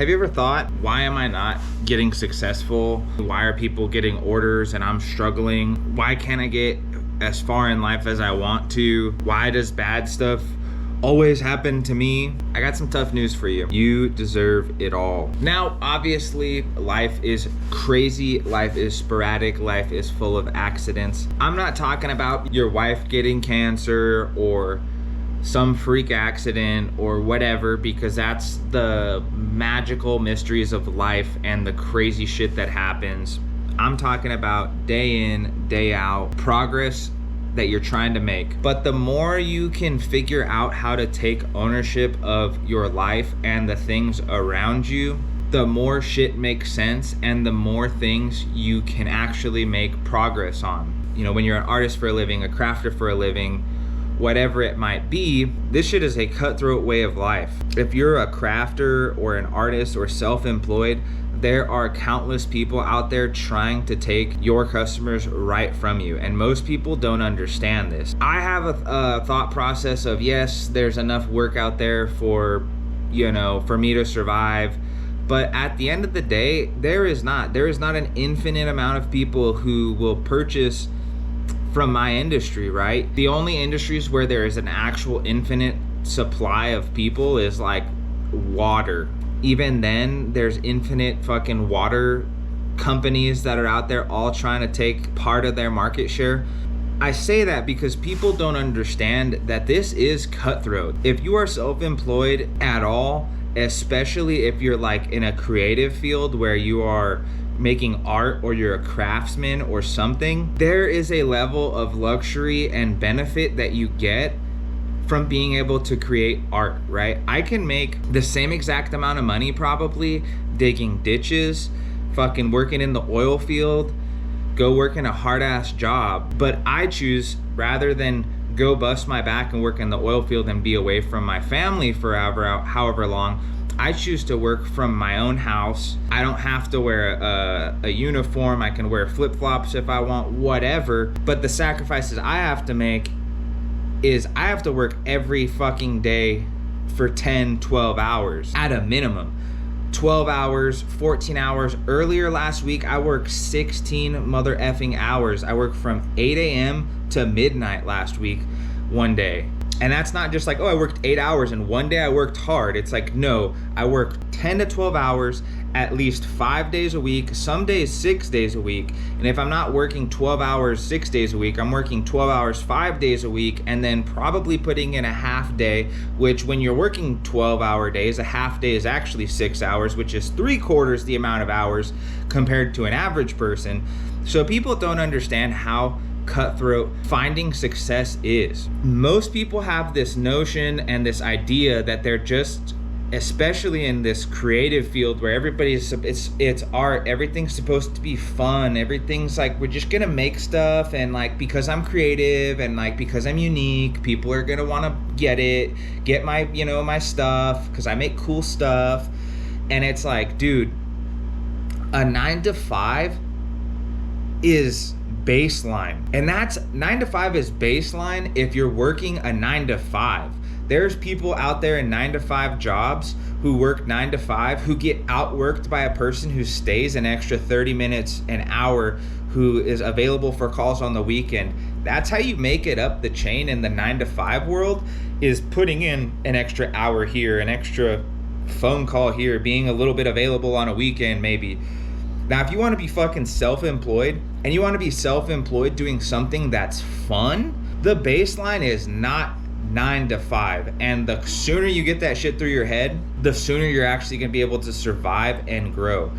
Have you ever thought, why am I not getting successful? Why are people getting orders and I'm struggling? Why can't I get as far in life as I want to? Why does bad stuff always happen to me? I got some tough news for you. You deserve it all. Now, obviously, life is crazy, life is sporadic, life is full of accidents. I'm not talking about your wife getting cancer or some freak accident or whatever, because that's the magical mysteries of life and the crazy shit that happens. I'm talking about day in, day out progress that you're trying to make. But the more you can figure out how to take ownership of your life and the things around you, the more shit makes sense and the more things you can actually make progress on. You know, when you're an artist for a living, a crafter for a living, whatever it might be, this shit is a cutthroat way of life. If you're a crafter or an artist or self-employed, there are countless people out there trying to take your customers right from you, and most people don't understand this. I have a thought process of, yes, there's enough work out there for, you know, for me to survive, but at the end of the day, there is not an infinite amount of people who will purchase from my industry, right? The only industries where there is an actual infinite supply of people is like water. Even then, there's infinite fucking water companies that are out there all trying to take part of their market share. I say that because people don't understand that this is cutthroat. If you are self-employed at all, especially if you're like in a creative field where you are making art or you're a craftsman or something, there is a level of luxury and benefit that you get from being able to create art, right? I can make the same exact amount of money probably digging ditches, fucking working in the oil field, go work in a hard ass job, but I choose, rather than go bust my back and work in the oil field and be away from my family for however long, I choose to work from my own house. I don't have to wear a uniform. I can wear flip-flops if I want, whatever. But the sacrifices I have to make is I have to work every fucking day for 10, 12 hours at a minimum. 12 hours, 14 hours. Earlier last week, I worked 16 mother effing hours. I worked from 8 a.m. to midnight last week, one day. And that's not just like, oh, I worked 8 hours and one day I worked hard. It's like, no, I worked 10 to 12 hours at least 5 days a week, some days 6 days a week. And if I'm not working 12 hours 6 days a week, I'm working 12 hours 5 days a week, and then probably putting in a half day, which when you're working 12-hour days, a half day is actually 6 hours, which is 3/4 the amount of hours compared to an average person. So people don't understand how cutthroat finding success is. Most people have this notion and this idea that they're just, especially in this creative field where everybody's, it's art, everything's supposed to be fun, everything's like, we're just gonna make stuff, and like, because I'm creative and like because I'm unique, people are gonna want to get my, you know, my stuff because I make cool stuff. And it's like, dude, a 9 to 5 is baseline, and that's 9 to 5 is baseline if you're working a 9 to 5. There's people out there in 9 to 5 jobs who work 9 to 5 who get outworked by a person who stays an extra 30 minutes, an hour, who is available for calls on the weekend. That's how you make it up the chain in the 9 to 5 world, is putting in an extra hour here, an extra phone call here, being a little bit available on a weekend maybe. Now, if you want to be fucking self-employed, and you want to be self-employed doing something that's fun, the baseline is not 9 to 5. And the sooner you get that shit through your head, the sooner you're actually going to be able to survive and grow.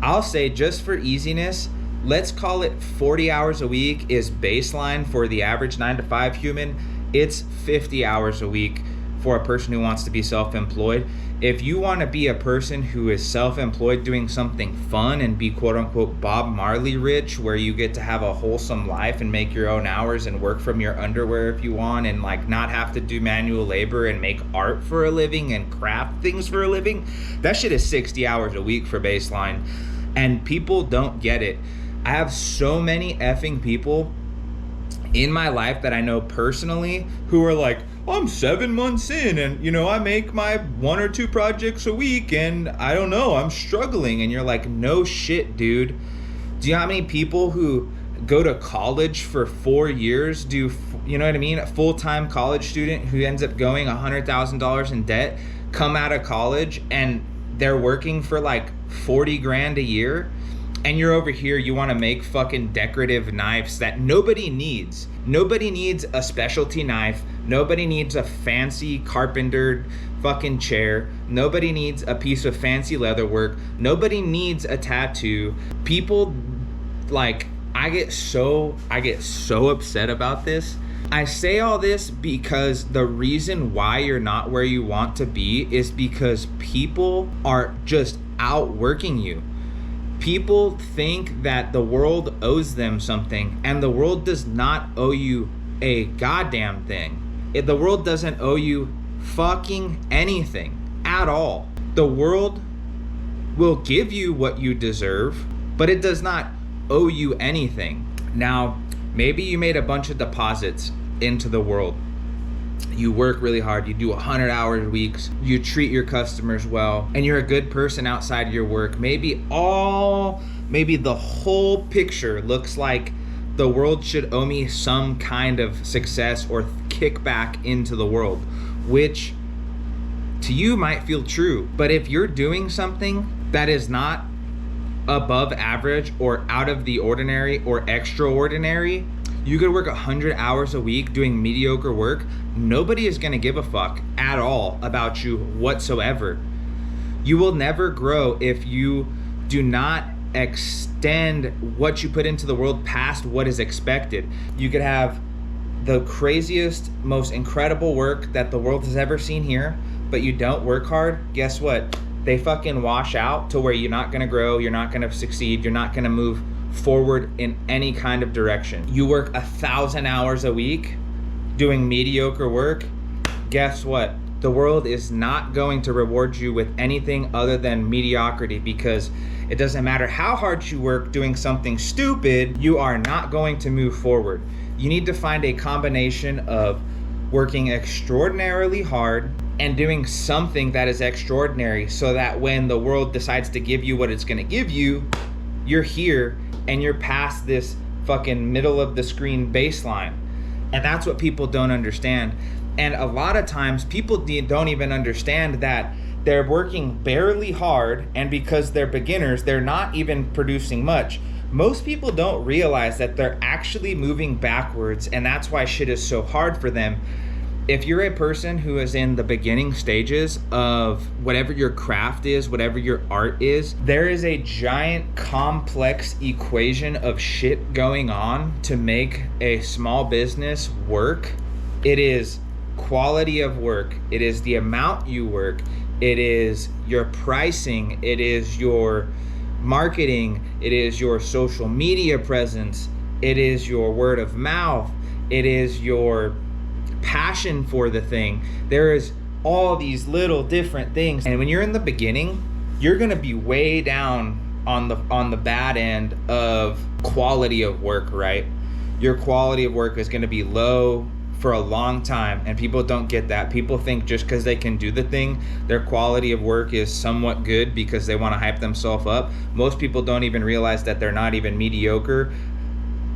I'll say, just for easiness, let's call it 40 hours a week is baseline for the average 9 to 5 human. It's 50 hours a week for a person who wants to be self-employed. If you want to be a person who is self-employed doing something fun and be quote-unquote Bob Marley rich, where you get to have a wholesome life and make your own hours and work from your underwear if you want, and like not have to do manual labor and make art for a living and craft things for a living, that shit is 60 hours a week for baseline. And people don't get it. I have so many effing people in my life that I know personally who are like, I'm 7 months in and, you know, I make my 1 or 2 projects a week and I don't know, I'm struggling. And you're like, no shit, dude. Do you know how many people who go to college for 4 years, you know what I mean? A full-time college student who ends up going $100,000 in debt, come out of college and they're working for like 40 grand a year. And you're over here, you want to make fucking decorative knives that nobody needs. Nobody needs a specialty knife. Nobody needs a fancy carpentered fucking chair. Nobody needs a piece of fancy leather work. Nobody needs a tattoo. People, like, I get so upset about this. I say all this because the reason why you're not where you want to be is because people are just outworking you. People think that the world owes them something, and the world does not owe you a goddamn thing. The world doesn't owe you fucking anything at all. The world will give you what you deserve, but it does not owe you anything. Now, maybe you made a bunch of deposits into the world. You work really hard, you do 100 hours weeks, you treat your customers well, and you're a good person outside your work. Maybe the whole picture looks like the world should owe me some kind of success or kickback into the world, which to you might feel true. But if you're doing something that is not above average or out of the ordinary or extraordinary, you could work 100 hours a week doing mediocre work. Nobody is gonna give a fuck at all about you whatsoever. You will never grow if you do not extend what you put into the world past what is expected. You could have the craziest, most incredible work that the world has ever seen here, but you don't work hard. Guess what? They fucking wash out to where you're not gonna grow, you're not gonna succeed, you're not gonna move forward in any kind of direction. You work 1,000 hours a week doing mediocre work. Guess what? The world is not going to reward you with anything other than mediocrity, because it doesn't matter how hard you work doing something stupid, you are not going to move forward. You need to find a combination of working extraordinarily hard and doing something that is extraordinary, so that when the world decides to give you what it's gonna give you, you're here and you're past this fucking middle of the screen baseline. And that's what people don't understand. And a lot of times people don't even understand that they're working barely hard, and because they're beginners, they're not even producing much. Most people don't realize that they're actually moving backwards, and that's why shit is so hard for them. If you're a person who is in the beginning stages of whatever your craft is, whatever your art is, there is a giant complex equation of shit going on to make a small business work. It is quality of work. It is the amount you work. It is your pricing. It is your marketing. It is your social media presence. It is your word of mouth. It is your passion for the thing. There is all these little different things, and when you're in the beginning, you're gonna be way down on the bad end of quality of work, right? Your quality of work is gonna be low for a long time, and people don't get that. People think just because they can do the thing, their quality of work is somewhat good because they want to hype themselves up. Most people don't even realize that they're not even mediocre.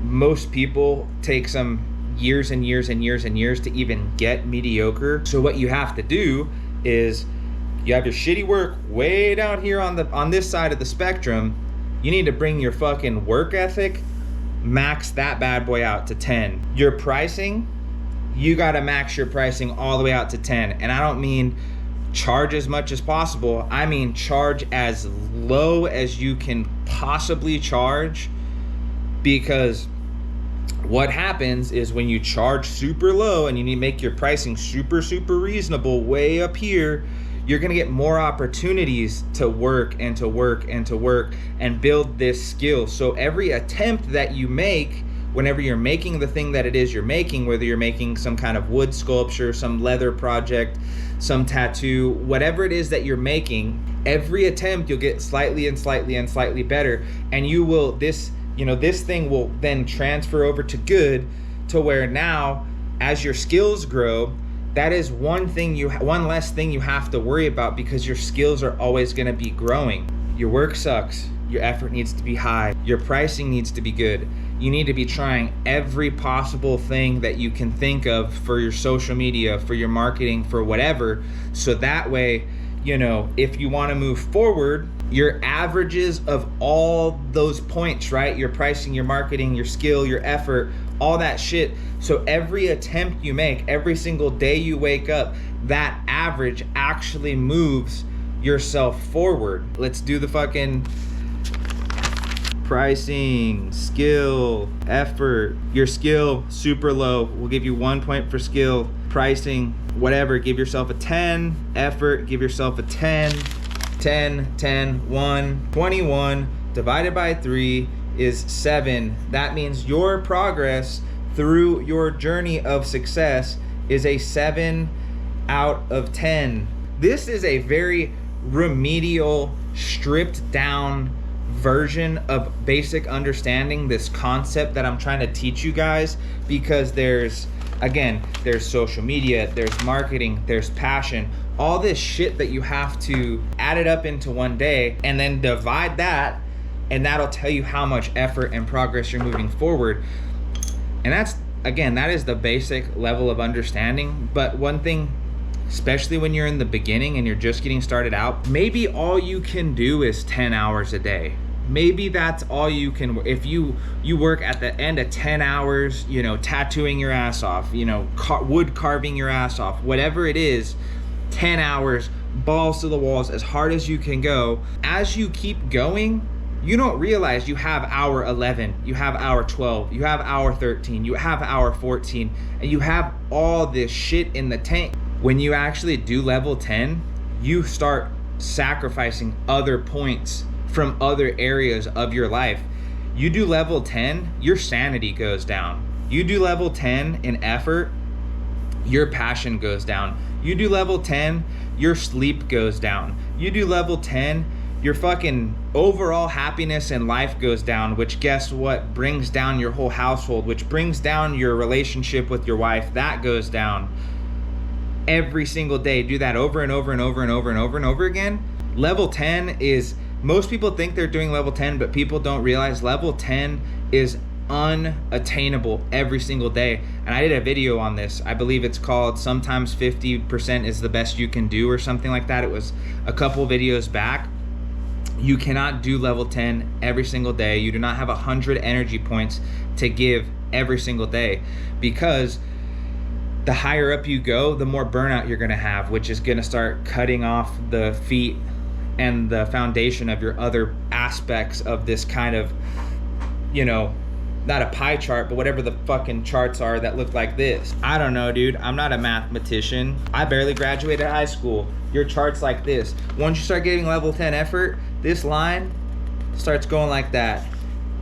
Most people take some years and years and years and years to even get mediocre. So what you have to do is, you have your shitty work way down here on this side of the spectrum. You need to bring your fucking work ethic, max that bad boy out to 10. Your pricing, you gotta max your pricing all the way out to 10. And I don't mean charge as much as possible. I mean charge as low as you can possibly charge, because what happens is when you charge super low and you need to make your pricing super reasonable way up here, you're gonna get more opportunities to work and to work and to work and build this skill. So every attempt that you make, whenever you're making the thing that it is you're making, whether you're making some kind of wood sculpture, some leather project, some tattoo, whatever it is that you're making, every attempt you'll get slightly and slightly better, and you will, this thing will then transfer over to good, to where now as your skills grow, that is one less thing you have to worry about, because your skills are always going to be growing. Your work sucks. Your effort needs to be high. Your pricing needs to be good. You need to be trying every possible thing that you can think of for your social media, for your marketing, for whatever. So that way, you know, if you want to move forward, your averages of all those points, right? Your pricing, your marketing, your skill, your effort, all that shit. So every attempt you make, every single day you wake up, that average actually moves yourself forward. Let's do the fucking pricing, skill, effort. Your skill, super low. We'll give you 1 point for skill. Pricing, whatever, give yourself a 10. Effort, give yourself a 10. 10, 10, 1, 21 divided by 3 is 7. That means your progress through your journey of success is a 7 out of 10. This is a very remedial, stripped down version of basic understanding this concept that I'm trying to teach you guys, because there's social media, there's marketing, there's passion, all this shit that you have to add it up into one day and then divide that, and that'll tell you how much effort and progress you're moving forward. And that is the basic level of understanding. But one thing, especially when you're in the beginning and you're just getting started out, maybe all you can do is 10 hours a day. Maybe that's all you can. If you work at the end of 10 hours, you know, tattooing your ass off, you know, wood carving your ass off, whatever it is, 10 hours, balls to the walls, as hard as you can go. As you keep going, you don't realize you have hour 11, you have hour 12, you have hour 13, you have hour 14, and you have all this shit in the tank. When you actually do level 10, you start sacrificing other points from other areas of your life. You do level 10, your sanity goes down. You do level 10 in effort, your passion goes down. You do level 10, your sleep goes down. You do level 10, your fucking overall happiness in life goes down, which guess what? Brings down your whole household, which brings down your relationship with your wife. That goes down. Every single day, do that over and over and over and over and over and over again. Level 10 is, most people think they're doing level 10, but people don't realize level 10 is unattainable every single day. And I did a video on this. I believe it's called Sometimes 50% is the Best You Can Do, or something like that. It was a couple videos back. You cannot do level 10 every single day. You do not have 100 energy points to give every single day, because the higher up you go, the more burnout you're gonna have, which is gonna start cutting off the feet and the foundation of your other aspects of this kind of, you know, not a pie chart, but whatever the fucking charts are that look like this. I don't know, dude. I'm not a mathematician. I barely graduated high school. Your chart's like this. Once you start getting level 10 effort, this line starts going like that.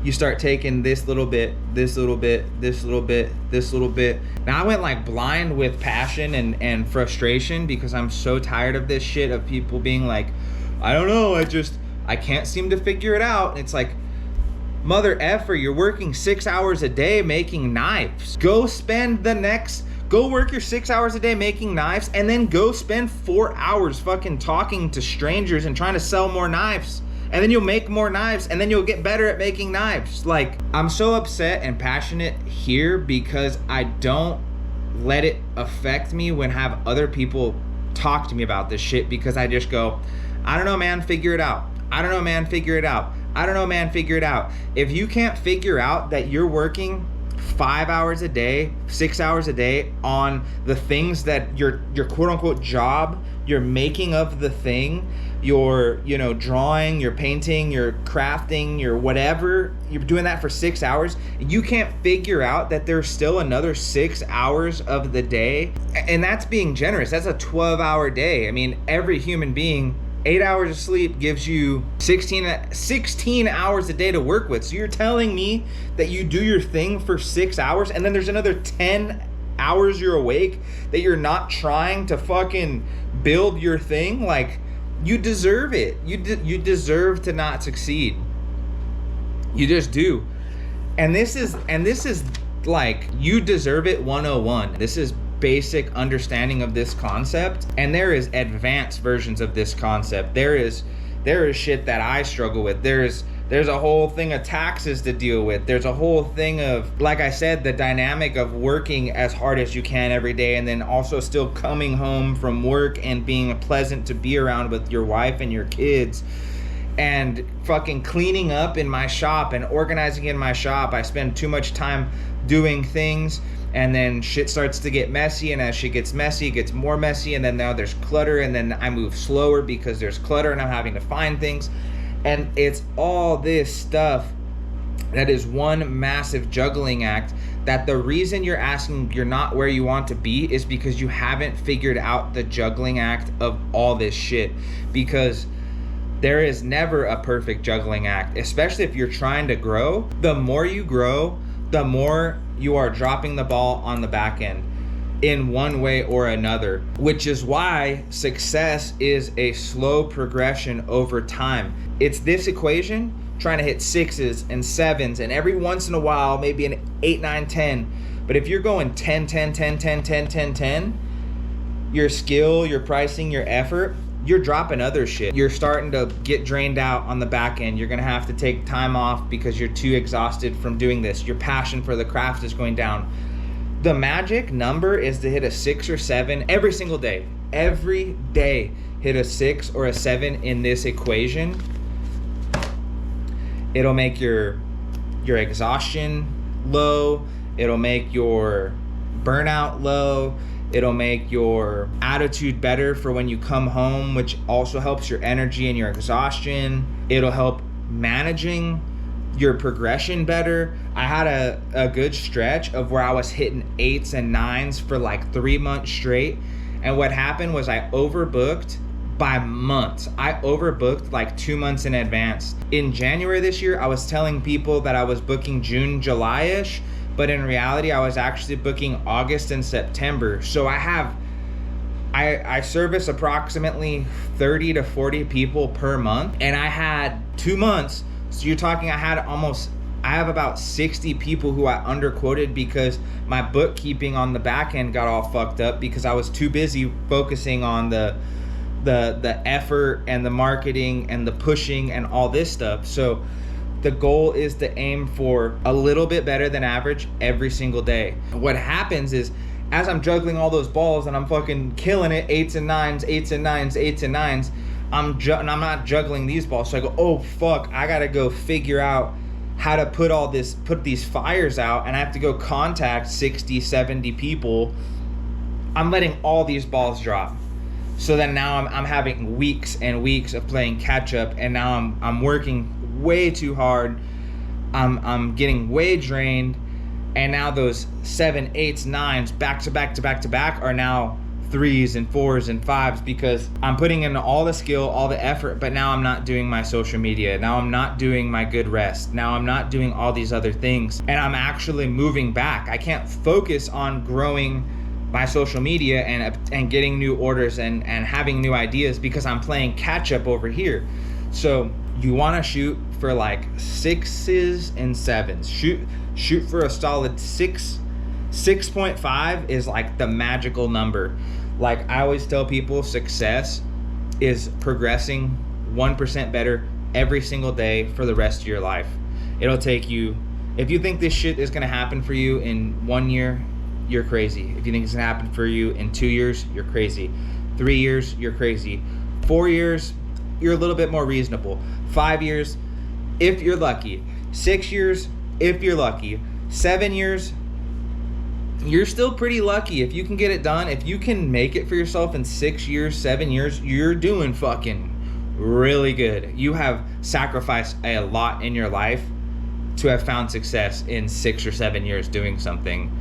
You start taking this little bit, this little bit, this little bit, this little bit. Now I went like blind with passion and frustration, because I'm so tired of this shit of people being like, I don't know, I can't seem to figure it out. And it's like, mother effer, you're working 6 hours a day making knives. Go work your 6 hours a day making knives, and then go spend 4 hours fucking talking to strangers and trying to sell more knives. And then you'll make more knives, and then you'll get better at making knives. Like, I'm so upset and passionate here because I don't let it affect me when have other people talk to me about this shit, because I just go, I don't know, man, figure it out. I don't know, man, figure it out. I don't know, man, figure it out. If you can't figure out that you're working 5 hours a day, 6 hours a day on the things that your quote unquote job, you're making of the thing, you're, you know, drawing, you're painting, you're crafting, you're whatever, you're doing that for 6 hours, and you can't figure out that there's still another 6 hours of the day, and that's being generous. That's a 12-hour day. I mean, every human being, 8 hours of sleep gives you 16 hours a day to work with. So you're telling me that you do your thing for 6 hours, and then there's another 10 hours you're awake that you're not trying to fucking build your thing? Like, you deserve it. You deserve to not succeed. You just do. And this is like, you deserve it 101. This is basic understanding of this concept, and there is advanced versions of this concept. There is shit that I struggle with. There's a whole thing of taxes to deal with. There's a whole thing of, like I said, the dynamic of working as hard as you can every day, and then also still coming home from work and being pleasant to be around with your wife and your kids, and fucking cleaning up in my shop and organizing in my shop. I spend too much time doing things, and then shit starts to get messy, and as shit gets messy, it gets more messy, and then now there's clutter, and then I move slower because there's clutter and I'm having to find things. And it's all this stuff that is one massive juggling act, that the reason you're asking you're not where you want to be is because you haven't figured out the juggling act of all this shit. Because there is never a perfect juggling act, especially if you're trying to grow. The more you grow, the more you are dropping the ball on the back end in one way or another, which is why success is a slow progression over time. It's this equation, trying to hit 6s and 7s, and every once in a while, maybe an 8, 9, 10. But if you're going 10, 10, 10, 10, 10, 10, 10, your skill, your pricing, your effort, you're dropping other shit. You're starting to get drained out on the back end. You're gonna have to take time off because you're too exhausted from doing this. Your passion for the craft is going down. The magic number is to hit a 6 or 7 every single day. Every day, hit a 6 or a 7 in this equation. It'll make your exhaustion low. It'll make your burnout low. It'll make your attitude better for when you come home, which also helps your energy and your exhaustion. It'll help managing your progression better. I had a good stretch of where I was hitting 8s and 9s for like 3 months straight. And what happened was I overbooked by months. I overbooked like 2 months in advance. In January this year, I was telling people that I was booking June, July-ish, but in reality, I was actually booking August and September. So I service approximately 30 to 40 people per month, and I had 2 months. So you're talking, I have about 60 people who I underquoted because my bookkeeping on the back end got all fucked up because I was too busy focusing on the effort and the marketing and the pushing and all this stuff. So the goal is to aim for a little bit better than average every single day. What happens is, as I'm juggling all those balls and I'm fucking killing it, 8s and 9s, 8s and 9s, 8s and 9s, and I'm not juggling these balls. So I go, oh fuck, I gotta go figure out how to put these fires out, and I have to go contact 60, 70 people. I'm letting all these balls drop. So then now I'm having weeks and weeks of playing catch up, and now I'm working way too hard. I'm getting way drained, and now those 7, 8s, 9s back to back to back to back are now 3s and 4s and 5s because I'm putting in all the skill, all the effort, but now I'm not doing my social media. Now I'm not doing my good rest. Now I'm not doing all these other things, and I'm actually moving back. I can't focus on growing my social media and getting new orders and having new ideas because I'm playing catch up over here. So you want to shoot for like 6s and 7s. Shoot for a solid 6. 6.5 is like the magical number. Like I always tell people, success is progressing 1% better every single day for the rest of your life. It'll take you, if you think this shit is gonna happen for you in 1 year, you're crazy. If you think it's gonna happen for you in 2 years, you're crazy. 3 years, you're crazy. 4 years, you're a little bit more reasonable. 5 years, if you're lucky. 6 years, if you're lucky. 7 years, you're still pretty lucky if you can get it done. If you can make it for yourself in 6 years, 7 years, you're doing fucking really good. You have sacrificed a lot in your life to have found success in 6 or 7 years doing something.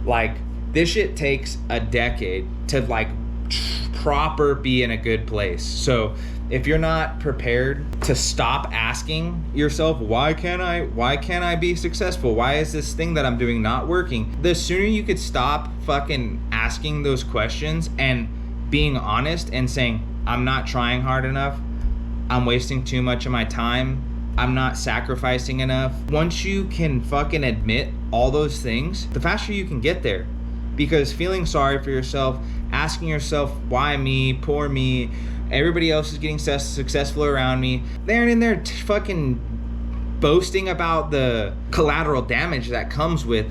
Like, this shit takes a decade to like proper be in a good place. So if you're not prepared to stop asking yourself, why can't I be successful? Why is this thing that I'm doing not working? The sooner you could stop fucking asking those questions and being honest and saying, I'm not trying hard enough, I'm wasting too much of my time, I'm not sacrificing enough. Once you can fucking admit all those things, the faster you can get there. Because feeling sorry for yourself, asking yourself, why me, poor me, everybody else is getting successful around me, they aren't in there fucking boasting about the collateral damage that comes with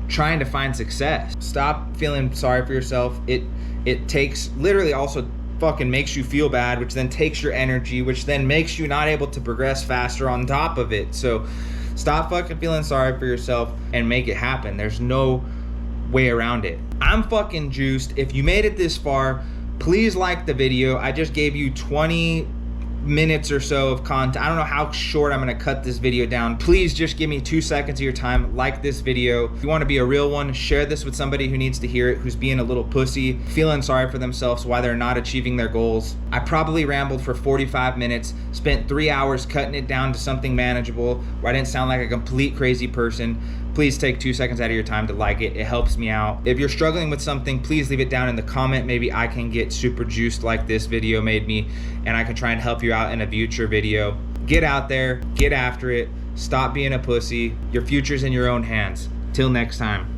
trying to find success. Stop feeling sorry for yourself. It takes, literally also fucking makes you feel bad, which then takes your energy, which then makes you not able to progress faster on top of it. So stop fucking feeling sorry for yourself and make it happen. There's no way around it. I'm fucking juiced. If you made it this far, please like the video. I just gave you 20 minutes or so of content. I don't know how short I'm gonna cut this video down. Please just give me 2 seconds of your time. Like this video. If you want to be a real one, share this with somebody who needs to hear it, who's being a little pussy, feeling sorry for themselves, why they're not achieving their goals. I probably rambled for 45 minutes, spent 3 hours cutting it down to something manageable where I didn't sound like a complete crazy person. Please take 2 seconds out of your time to like it. It helps me out. If you're struggling with something, please leave it down in the comment. Maybe I can get super juiced like this video made me, and I can try and help you out in a future video. Get out there, get after it, stop being a pussy. Your future's in your own hands. Till next time.